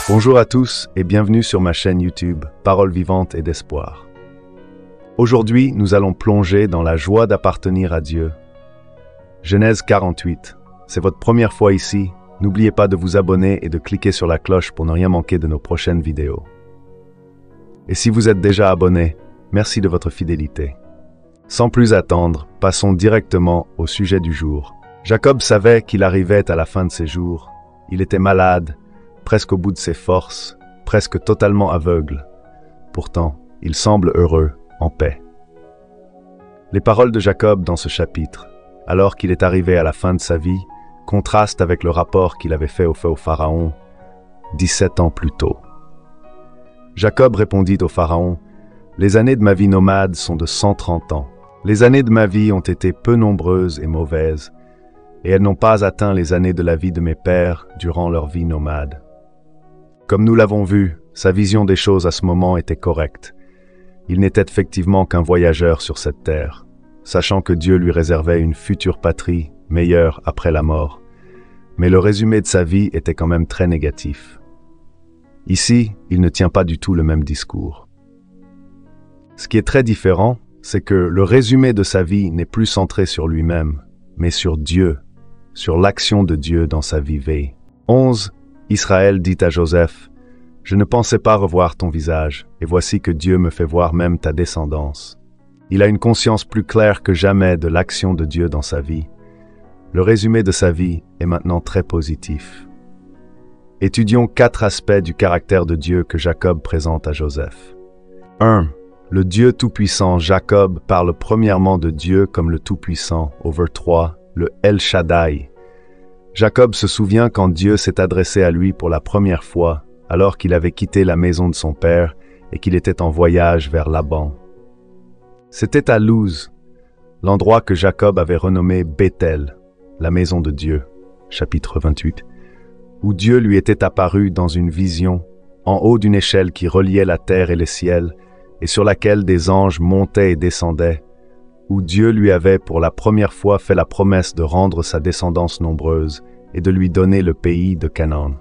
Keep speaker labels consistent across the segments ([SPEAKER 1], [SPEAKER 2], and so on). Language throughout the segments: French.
[SPEAKER 1] Bonjour à tous et bienvenue sur ma chaîne YouTube, Paroles vivantes et d'espoir. Aujourd'hui, nous allons plonger dans la joie d'appartenir à Dieu. Genèse 48. C'est votre première fois ici. N'oubliez pas de vous abonner et de cliquer sur la cloche pour ne rien manquer de nos prochaines vidéos. Et si vous êtes déjà abonné, merci de votre fidélité. Sans plus attendre, passons directement au sujet du jour. Jacob savait qu'il arrivait à la fin de ses jours. Il était malade, presque au bout de ses forces, presque totalement aveugle. Pourtant, il semble heureux, en paix. Les paroles de Jacob dans ce chapitre, alors qu'il est arrivé à la fin de sa vie, contrastent avec le rapport qu'il avait fait au Pharaon 17 ans plus tôt. Jacob répondit au Pharaon, « Les années de ma vie nomade sont de 130 ans. Les années de ma vie ont été peu nombreuses et mauvaises, et elles n'ont pas atteint les années de la vie de mes pères durant leur vie nomade. » Comme nous l'avons vu, sa vision des choses à ce moment était correcte. Il n'était effectivement qu'un voyageur sur cette terre, sachant que Dieu lui réservait une future patrie, meilleure après la mort. Mais le résumé de sa vie était quand même très négatif. Ici, il ne tient pas du tout le même discours. Ce qui est très différent, c'est que le résumé de sa vie n'est plus centré sur lui-même, mais sur Dieu, sur l'action de Dieu dans sa vie. 11. Israël dit à Joseph, « Je ne pensais pas revoir ton visage, et voici que Dieu me fait voir même ta descendance. » Il a une conscience plus claire que jamais de l'action de Dieu dans sa vie. Le résumé de sa vie est maintenant très positif. Étudions 4 aspects du caractère de Dieu que Jacob présente à Joseph. 1. Le Dieu Tout-Puissant. Jacob parle premièrement de Dieu comme le Tout-Puissant, au verset 3, le El Shaddai. Jacob se souvient quand Dieu s'est adressé à lui pour la première fois, alors qu'il avait quitté la maison de son père et qu'il était en voyage vers Laban. C'était à Luz, l'endroit que Jacob avait renommé Bethel, la maison de Dieu, chapitre 28, où Dieu lui était apparu dans une vision, en haut d'une échelle qui reliait la terre et les ciels, et sur laquelle des anges montaient et descendaient, où Dieu lui avait pour la première fois fait la promesse de rendre sa descendance nombreuse et de lui donner le pays de Canaan.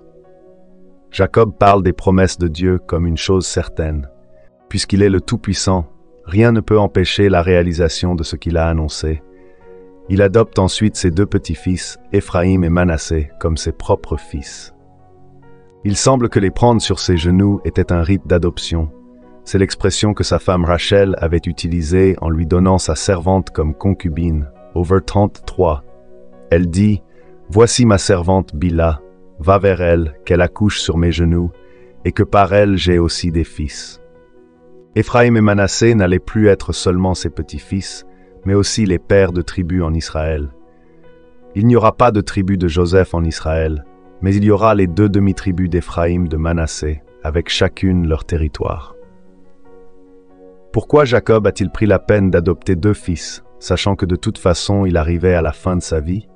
[SPEAKER 1] Jacob parle des promesses de Dieu comme une chose certaine. Puisqu'il est le Tout-Puissant, rien ne peut empêcher la réalisation de ce qu'il a annoncé. Il adopte ensuite ses 2 petits-fils, Éphraïm et Manassé, comme ses propres fils. Il semble que les prendre sur ses genoux était un rite d'adoption. C'est l'expression que sa femme Rachel avait utilisée en lui donnant sa servante comme concubine. Au verset 33, elle dit, « Voici ma servante Bila, va vers elle, qu'elle accouche sur mes genoux, et que par elle j'ai aussi des fils. » Éphraïm et Manassé n'allaient plus être seulement ses petits-fils, mais aussi les pères de tribus en Israël. Il n'y aura pas de tribu de Joseph en Israël, mais il y aura les 2 demi-tribus d'Éphraïm de Manassé, avec chacune leur territoire. Pourquoi Jacob a-t-il pris la peine d'adopter 2 fils, sachant que de toute façon il arrivait à la fin de sa vie?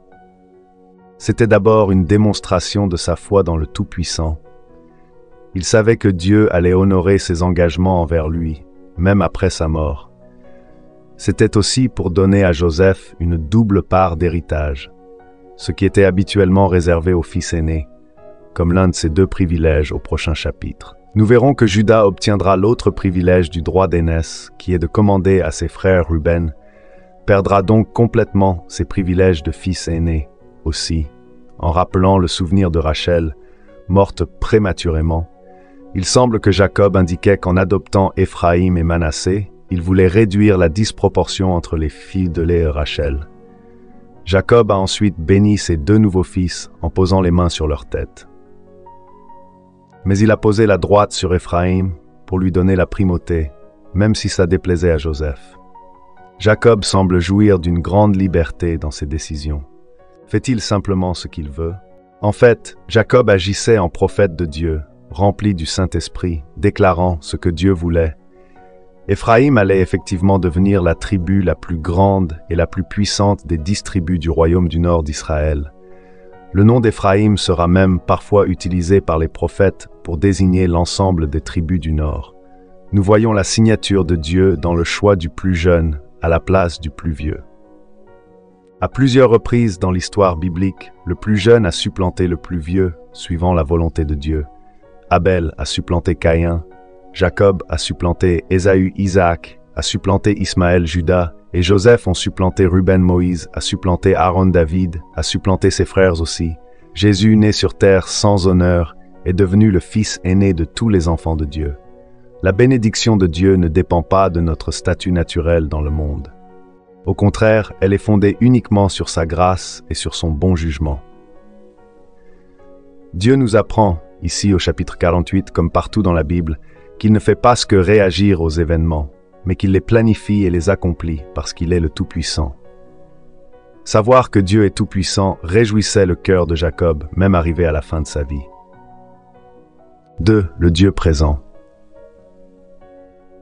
[SPEAKER 1] C'était d'abord une démonstration de sa foi dans le Tout-Puissant. Il savait que Dieu allait honorer ses engagements envers lui, même après sa mort. C'était aussi pour donner à Joseph une double part d'héritage, ce qui était habituellement réservé au fils aîné, comme l'un de ses 2 privilèges au prochain chapitre. Nous verrons que Juda obtiendra l'autre privilège du droit d'aînesse, qui est de commander à ses frères Ruben, perdra donc complètement ses privilèges de fils aîné aussi, en rappelant le souvenir de Rachel, morte prématurément. Il semble que Jacob indiquait qu'en adoptant Éphraïm et Manassé, il voulait réduire la disproportion entre les filles de Léa et Rachel. Jacob a ensuite béni ses 2 nouveaux fils en posant les mains sur leur tête. Mais il a posé la droite sur Éphraïm pour lui donner la primauté, même si ça déplaisait à Joseph. Jacob semble jouir d'une grande liberté dans ses décisions. Fait-il simplement ce qu'il veut? En fait, Jacob agissait en prophète de Dieu, rempli du Saint-Esprit, déclarant ce que Dieu voulait. Éphraïm allait effectivement devenir la tribu la plus grande et la plus puissante des 10 tribus du royaume du nord d'Israël. Le nom d'Éphraïm sera même parfois utilisé par les prophètes pour désigner l'ensemble des tribus du nord. Nous voyons la signature de Dieu dans le choix du plus jeune à la place du plus vieux. À plusieurs reprises dans l'histoire biblique, le plus jeune a supplanté le plus vieux, suivant la volonté de Dieu. Abel a supplanté Caïn, Jacob a supplanté Ésaü, Isaac a supplanté Ismaël, Judas, et Joseph ont supplanté Ruben, Moïse a supplanté Aaron, David a supplanté ses frères aussi. Jésus, né sur terre sans honneur, est devenu le fils aîné de tous les enfants de Dieu. La bénédiction de Dieu ne dépend pas de notre statut naturel dans le monde. Au contraire, elle est fondée uniquement sur sa grâce et sur son bon jugement. Dieu nous apprend, ici au chapitre 48 comme partout dans la Bible, qu'il ne fait pas ce que réagir aux événements, mais qu'il les planifie et les accomplit parce qu'il est le Tout-Puissant. Savoir que Dieu est Tout-Puissant réjouissait le cœur de Jacob, même arrivé à la fin de sa vie. 2. Le Dieu présent.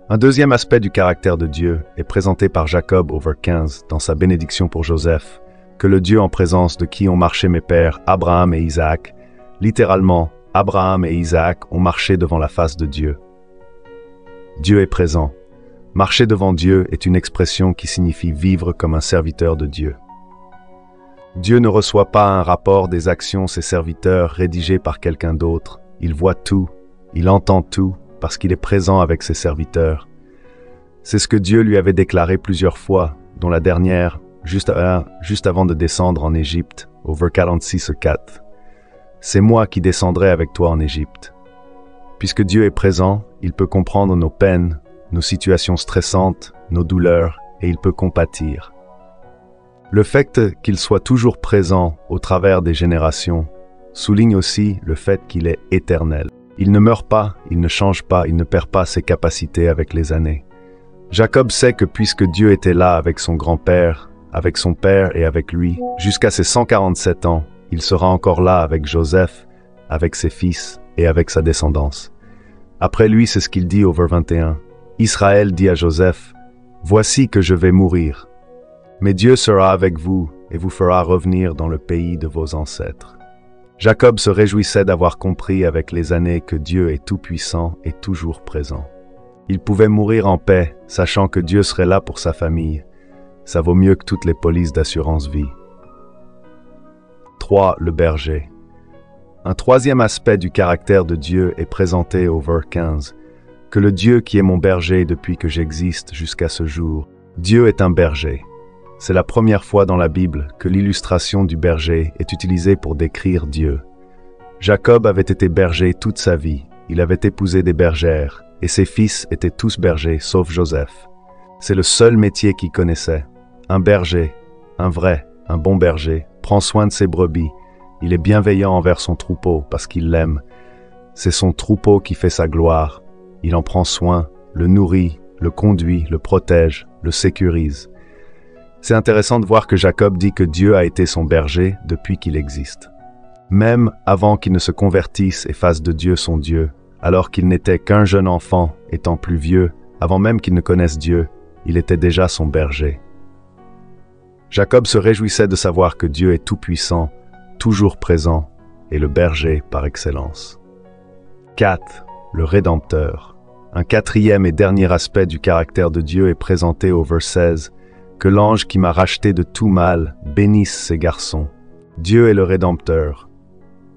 [SPEAKER 1] Un deuxième aspect du caractère de Dieu est présenté par Jacob au verset 15 dans sa bénédiction pour Joseph, que le Dieu en présence de qui ont marché mes pères, Abraham et Isaac. Littéralement, Abraham et Isaac ont marché devant la face de Dieu. Dieu est présent. Marcher devant Dieu est une expression qui signifie vivre comme un serviteur de Dieu. Dieu ne reçoit pas un rapport des actions de ses serviteurs rédigé par quelqu'un d'autre. Il voit tout, il entend tout, parce qu'il est présent avec ses serviteurs. C'est ce que Dieu lui avait déclaré plusieurs fois, dont la dernière, juste avant de descendre en Égypte, au verset 46-4. « C'est moi qui descendrai avec toi en Égypte. » Puisque Dieu est présent, il peut comprendre nos peines, nos situations stressantes, nos douleurs, et il peut compatir. Le fait qu'il soit toujours présent au travers des générations souligne aussi le fait qu'il est éternel. Il ne meurt pas, il ne change pas, il ne perd pas ses capacités avec les années. Jacob sait que puisque Dieu était là avec son grand-père, avec son père et avec lui, jusqu'à ses 147 ans, il sera encore là avec Joseph, avec ses fils et avec sa descendance. Après lui, c'est ce qu'il dit au verset 21. Israël dit à Joseph, « Voici que je vais mourir, mais Dieu sera avec vous et vous fera revenir dans le pays de vos ancêtres. » Jacob se réjouissait d'avoir compris avec les années que Dieu est tout-puissant et toujours présent. Il pouvait mourir en paix, sachant que Dieu serait là pour sa famille. Ça vaut mieux que toutes les polices d'assurance vie. 3. Le berger. Un troisième aspect du caractère de Dieu est présenté au verset 15, que le Dieu qui est mon berger depuis que j'existe jusqu'à ce jour. Dieu est un berger. C'est la première fois dans la Bible que l'illustration du berger est utilisée pour décrire Dieu. Jacob avait été berger toute sa vie, il avait épousé des bergères, et ses fils étaient tous bergers, sauf Joseph. C'est le seul métier qu'il connaissait. Un berger, un vrai, un bon berger, prend soin de ses brebis. Il est bienveillant envers son troupeau parce qu'il l'aime. C'est son troupeau qui fait sa gloire. Il en prend soin, le nourrit, le conduit, le protège, le sécurise. C'est intéressant de voir que Jacob dit que Dieu a été son berger depuis qu'il existe. Même avant qu'il ne se convertisse et fasse de Dieu son Dieu, alors qu'il n'était qu'un jeune enfant, étant plus vieux, avant même qu'il ne connaisse Dieu, il était déjà son berger. Jacob se réjouissait de savoir que Dieu est tout-puissant, toujours présent, et le berger par excellence. 4. Le Rédempteur. Un quatrième et dernier aspect du caractère de Dieu est présenté au verset 16, que l'ange qui m'a racheté de tout mal bénisse ses garçons. Dieu est le Rédempteur.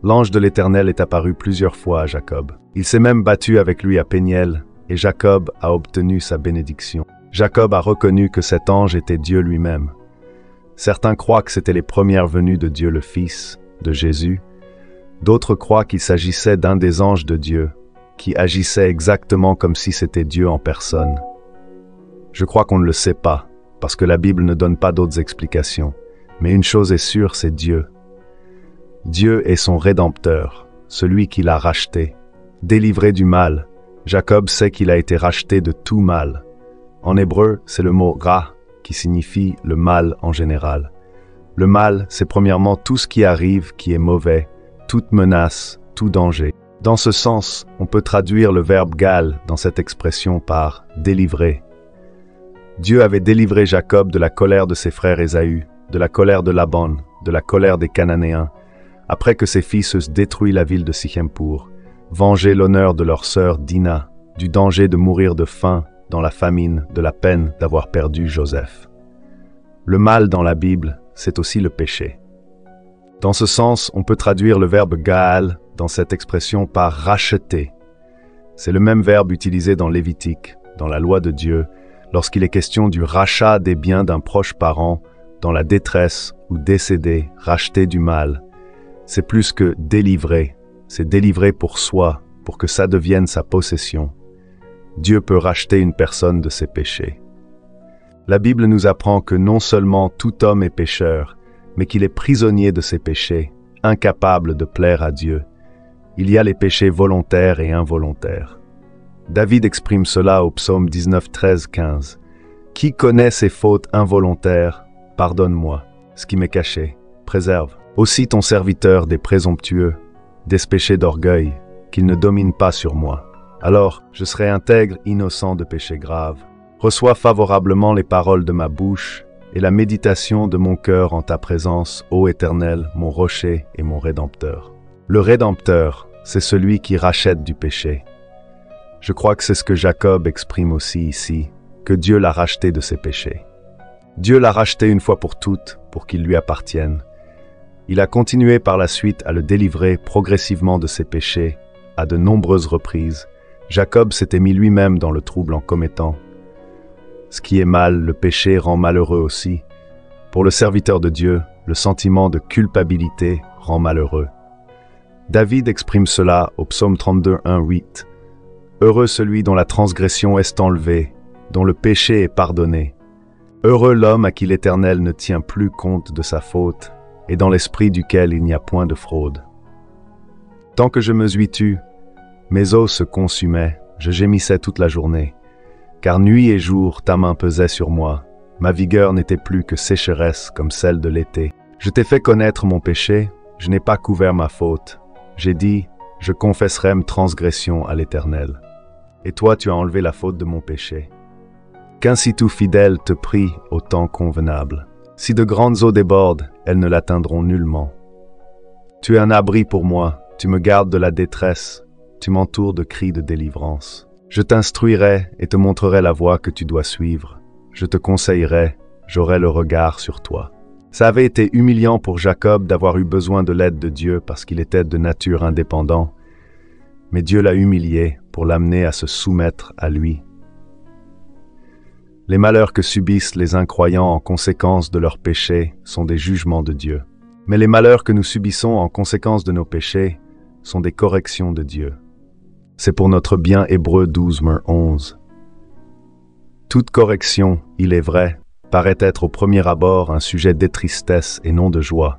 [SPEAKER 1] L'ange de l'Éternel est apparu plusieurs fois à Jacob. Il s'est même battu avec lui à Péniel, et Jacob a obtenu sa bénédiction. Jacob a reconnu que cet ange était Dieu lui-même. Certains croient que c'était les premières venues de Dieu le Fils, de Jésus. D'autres croient qu'il s'agissait d'un des anges de Dieu, qui agissait exactement comme si c'était Dieu en personne. Je crois qu'on ne le sait pas, parce que la Bible ne donne pas d'autres explications. Mais une chose est sûre, c'est Dieu. Dieu est son Rédempteur, celui qui l'a racheté, délivré du mal. Jacob sait qu'il a été racheté de tout mal. En hébreu, c'est le mot « ra » qui signifie le mal en général. Le mal, c'est premièrement tout ce qui arrive qui est mauvais, toute menace, tout danger. Dans ce sens, on peut traduire le verbe « gal » dans cette expression par « délivrer ». Dieu avait délivré Jacob de la colère de ses frères Ésaü, de la colère de Laban, de la colère des Cananéens, après que ses fils eussent détruit la ville de Sichem pour venger l'honneur de leur sœur Dina, du danger de mourir de faim dans la famine, de la peine d'avoir perdu Joseph. Le mal dans la Bible, c'est aussi le péché. Dans ce sens, on peut traduire le verbe « gaal » dans cette expression par racheter. C'est le même verbe utilisé dans Lévitique, dans la loi de Dieu, lorsqu'il est question du rachat des biens d'un proche parent, dans la détresse ou décédé, racheter du mal. C'est plus que délivrer, c'est délivrer pour soi, pour que ça devienne sa possession. Dieu peut racheter une personne de ses péchés. La Bible nous apprend que non seulement tout homme est pécheur, mais qu'il est prisonnier de ses péchés, incapable de plaire à Dieu. Il y a les péchés volontaires et involontaires. David exprime cela au psaume 19, 13, 15. « Qui connaît ses fautes involontaires, pardonne-moi, ce qui m'est caché, préserve. Aussi ton serviteur des présomptueux, des péchés d'orgueil, qu'il ne domine pas sur moi. Alors je serai intègre, innocent de péchés graves. Reçois favorablement les paroles de ma bouche et la méditation de mon cœur en ta présence, ô Éternel, mon rocher et mon Rédempteur. » Le Rédempteur, c'est celui qui rachète du péché. Je crois que c'est ce que Jacob exprime aussi ici, que Dieu l'a racheté de ses péchés. Dieu l'a racheté une fois pour toutes, pour qu'il lui appartienne. Il a continué par la suite à le délivrer progressivement de ses péchés, à de nombreuses reprises. Jacob s'était mis lui-même dans le trouble en commettant. Ce qui est mal, le péché rend malheureux aussi. Pour le serviteur de Dieu, le sentiment de culpabilité rend malheureux. David exprime cela au psaume 32, 1, 8. « Heureux celui dont la transgression est enlevée, dont le péché est pardonné. Heureux l'homme à qui l'Éternel ne tient plus compte de sa faute, et dans l'esprit duquel il n'y a point de fraude. Tant que je me suis tu, mes os se consumaient, je gémissais toute la journée. Car nuit et jour ta main pesait sur moi, ma vigueur n'était plus que sécheresse comme celle de l'été. Je t'ai fait connaître mon péché, je n'ai pas couvert ma faute. J'ai dit, je confesserai mes transgressions à l'Éternel. Et toi tu as enlevé la faute de mon péché. Qu'ainsi tout fidèle te prie au temps convenable. Si de grandes eaux débordent, elles ne l'atteindront nullement. Tu es un abri pour moi, tu me gardes de la détresse, tu m'entoures de cris de délivrance. Je t'instruirai et te montrerai la voie que tu dois suivre. Je te conseillerai, j'aurai le regard sur toi. Ça avait été humiliant pour Jacob d'avoir eu besoin de l'aide de Dieu parce qu'il était de nature indépendant, mais Dieu l'a humilié pour l'amener à se soumettre à lui. Les malheurs que subissent les incroyants en conséquence de leurs péchés sont des jugements de Dieu. Mais les malheurs que nous subissons en conséquence de nos péchés sont des corrections de Dieu. C'est pour notre bien. Hébreux 12, 11. Toute correction, il est vrai, paraît être au premier abord un sujet de tristesse et non de joie.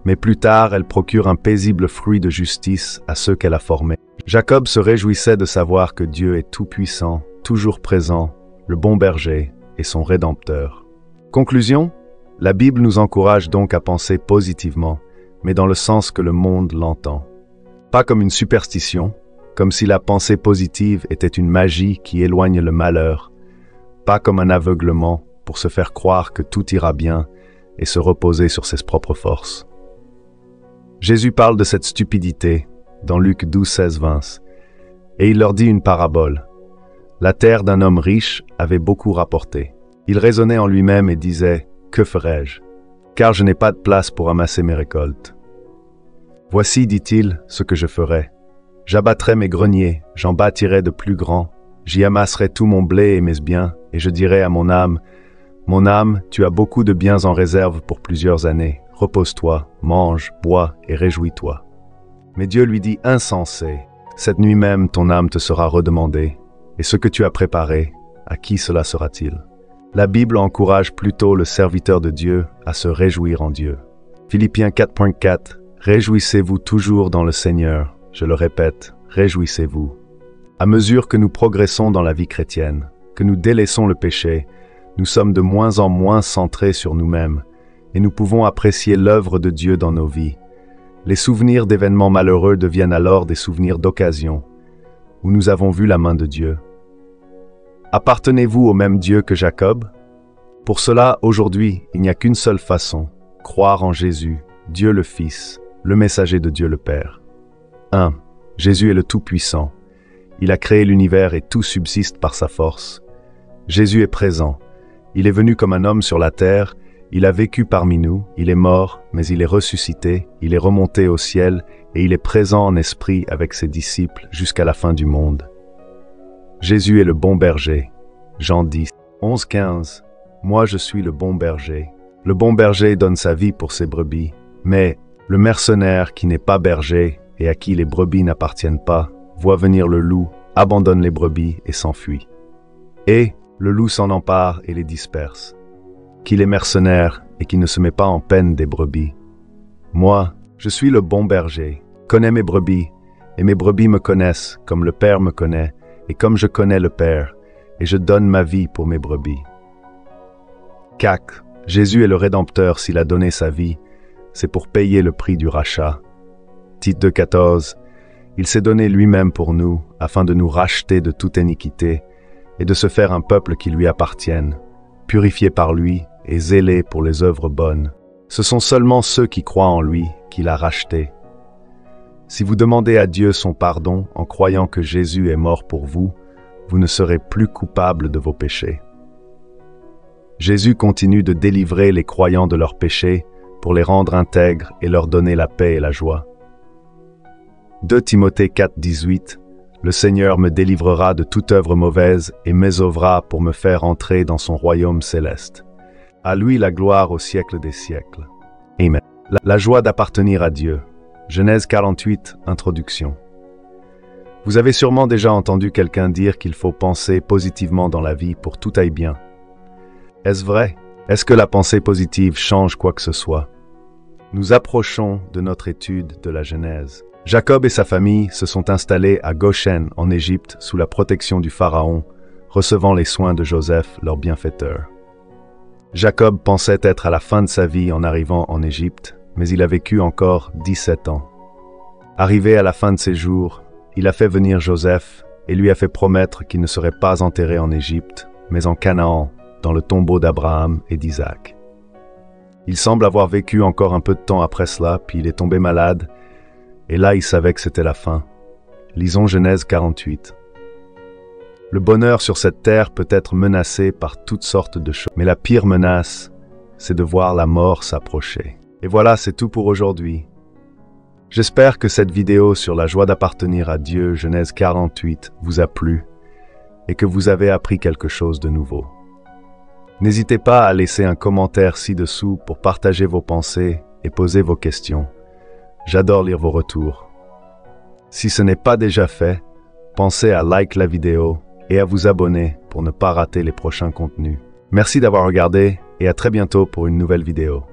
[SPEAKER 1] Mais plus tard, elle procure un paisible fruit de justice à ceux qu'elle a formés. Jacob se réjouissait de savoir que Dieu est tout-puissant, toujours présent, le bon berger et son Rédempteur. Conclusion, la Bible nous encourage donc à penser positivement, mais dans le sens que le monde l'entend. Pas comme une superstition, comme si la pensée positive était une magie qui éloigne le malheur, pas comme un aveuglement pour se faire croire que tout ira bien et se reposer sur ses propres forces. Jésus parle de cette stupidité dans Luc 12, 16, 20, et il leur dit une parabole. La terre d'un homme riche avait beaucoup rapporté. Il raisonnait en lui-même et disait « Que ferai-je ? Car je n'ai pas de place pour amasser mes récoltes. Voici, dit-il, ce que je ferai. J'abattrai mes greniers, j'en bâtirai de plus grands, j'y amasserai tout mon blé et mes biens, et je dirai à mon âme, tu as beaucoup de biens en réserve pour plusieurs années. Repose-toi, mange, bois et réjouis-toi. » Mais Dieu lui dit, insensé, cette nuit même ton âme te sera redemandée, et ce que tu as préparé, à qui cela sera-t-il? La Bible encourage plutôt le serviteur de Dieu à se réjouir en Dieu. Philippiens 4.4, réjouissez-vous toujours dans le Seigneur. Je le répète, réjouissez-vous. À mesure que nous progressons dans la vie chrétienne, que nous délaissons le péché, nous sommes de moins en moins centrés sur nous-mêmes, et nous pouvons apprécier l'œuvre de Dieu dans nos vies. Les souvenirs d'événements malheureux deviennent alors des souvenirs d'occasion, où nous avons vu la main de Dieu. Appartenez-vous au même Dieu que Jacob? Pour cela, aujourd'hui, il n'y a qu'une seule façon, croire en Jésus, Dieu le Fils, le messager de Dieu le Père. 1. Jésus est le Tout-Puissant. Il a créé l'univers et tout subsiste par sa force. Jésus est présent. Il est venu comme un homme sur la terre Il a vécu parmi nous, il est mort, mais il est ressuscité, il est remonté au ciel et il est présent en esprit avec ses disciples jusqu'à la fin du monde. Jésus est le bon berger. Jean 10, 11-15. Moi je suis le bon berger. Le bon berger donne sa vie pour ses brebis, mais le mercenaire qui n'est pas berger et à qui les brebis n'appartiennent pas, voit venir le loup, abandonne les brebis et s'enfuit. Et le loup s'en empare et les disperse. Qu'il est mercenaire et qui ne se met pas en peine des brebis. Moi, je suis le bon berger, connais mes brebis, et mes brebis me connaissent comme le Père me connaît, et comme je connais le Père, et je donne ma vie pour mes brebis. CAC, Jésus est le Rédempteur s'il a donné sa vie, c'est pour payer le prix du rachat. Tite 2,14, il s'est donné lui-même pour nous, afin de nous racheter de toute iniquité, et de se faire un peuple qui lui appartienne, purifié par lui et zélé pour les œuvres bonnes. Ce sont seulement ceux qui croient en lui qu'il a rachetés. Si vous demandez à Dieu son pardon en croyant que Jésus est mort pour vous, vous ne serez plus coupable de vos péchés. Jésus continue de délivrer les croyants de leurs péchés pour les rendre intègres et leur donner la paix et la joie. 2 Timothée 4,18 Le Seigneur me délivrera de toute œuvre mauvaise et m'ésauvera pour me faire entrer dans son royaume céleste. À lui la gloire au siècle des siècles. Amen. La joie d'appartenir à Dieu. Genèse 48, Introduction. Vous avez sûrement déjà entendu quelqu'un dire qu'il faut penser positivement dans la vie pour tout aille bien. Est-ce vrai? Est-ce que la pensée positive change quoi que ce soit? Nous approchons de notre étude de la Genèse. Jacob et sa famille se sont installés à Goshen, en Égypte, sous la protection du Pharaon, recevant les soins de Joseph, leur bienfaiteur. Jacob pensait être à la fin de sa vie en arrivant en Égypte, mais il a vécu encore 17 ans. Arrivé à la fin de ses jours, il a fait venir Joseph et lui a fait promettre qu'il ne serait pas enterré en Égypte, mais en Canaan, dans le tombeau d'Abraham et d'Isaac. Il semble avoir vécu encore un peu de temps après cela, puis il est tombé malade, et là il savait que c'était la fin. Lisons Genèse 48. Le bonheur sur cette terre peut être menacé par toutes sortes de choses, mais la pire menace, c'est de voir la mort s'approcher. Et voilà, c'est tout pour aujourd'hui. J'espère que cette vidéo sur la joie d'appartenir à Dieu, Genèse 48, vous a plu et que vous avez appris quelque chose de nouveau. N'hésitez pas à laisser un commentaire ci-dessous pour partager vos pensées et poser vos questions. J'adore lire vos retours. Si ce n'est pas déjà fait, pensez à like la vidéo et à vous abonner pour ne pas rater les prochains contenus. Merci d'avoir regardé et à très bientôt pour une nouvelle vidéo.